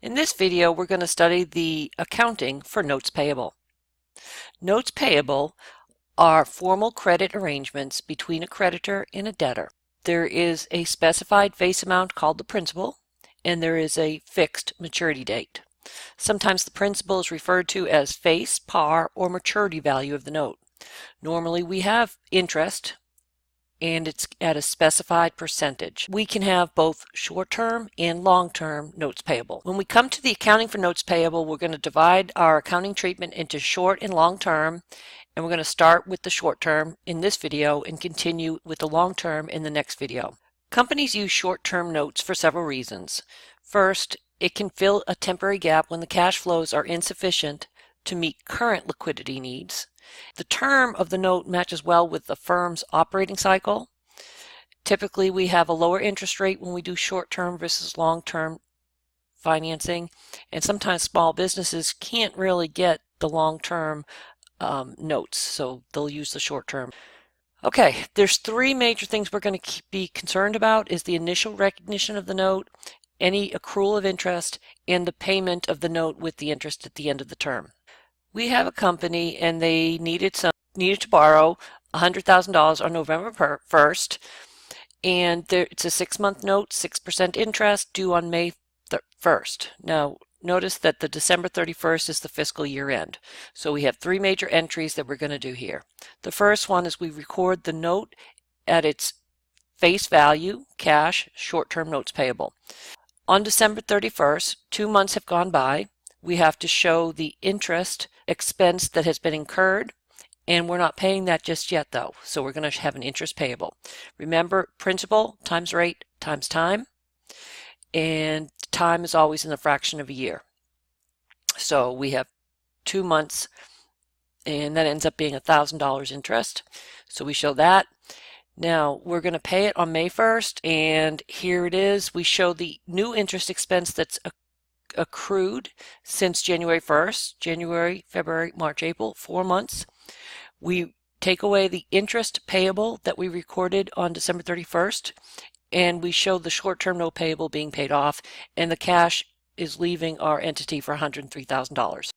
In this video, we're going to study the accounting for notes payable. Notes payable are formal credit arrangements between a creditor and a debtor. There is a specified face amount called the principal, and there is a fixed maturity date. Sometimes the principal is referred to as face, par, or maturity value of the note. Normally we have interest, and it's at a specified percentage. We can have both short-term and long-term notes payable. When we come to the accounting for notes payable, we're going to divide our accounting treatment into short and long-term, and we're going to start with the short-term in this video and continue with the long-term in the next video. Companies use short-term notes for several reasons. First, it can fill a temporary gap when the cash flows are insufficient to meet current liquidity needs. The term of the note matches well with the firm's operating cycle. Typically, we have a lower interest rate when we do short-term versus long-term financing, and sometimes small businesses can't really get the long-term notes, so they'll use the short-term. Okay, there's three major things we're going to be concerned about: is the initial recognition of the note, any accrual of interest, and the payment of the note with the interest at the end of the term. We have a company and they needed to borrow $100,000 on November 1st, and it's a 6-month note, 6% interest, due on May 1st. Now notice that the December 31st is the fiscal year end. So we have three major entries that we're going to do here. The first one is we record the note at its face value, cash, short-term notes payable. On December 31st, 2 months have gone by. We have to show the interest expense that has been incurred, and we're not paying that just yet though, so we're going to have an interest payable. Remember, principal times rate times time, and time is always in the fraction of a year. So we have 2 months, and that ends up being $1,000 interest, so we show that. Now we're going to pay it on May 1st, and here it is. We show the new interest expense that's accrued since January 1st, January, February, March, April, 4 months. We take away the interest payable that we recorded on December 31st, and we show the short-term note payable being paid off, and the cash is leaving our entity for $103,000.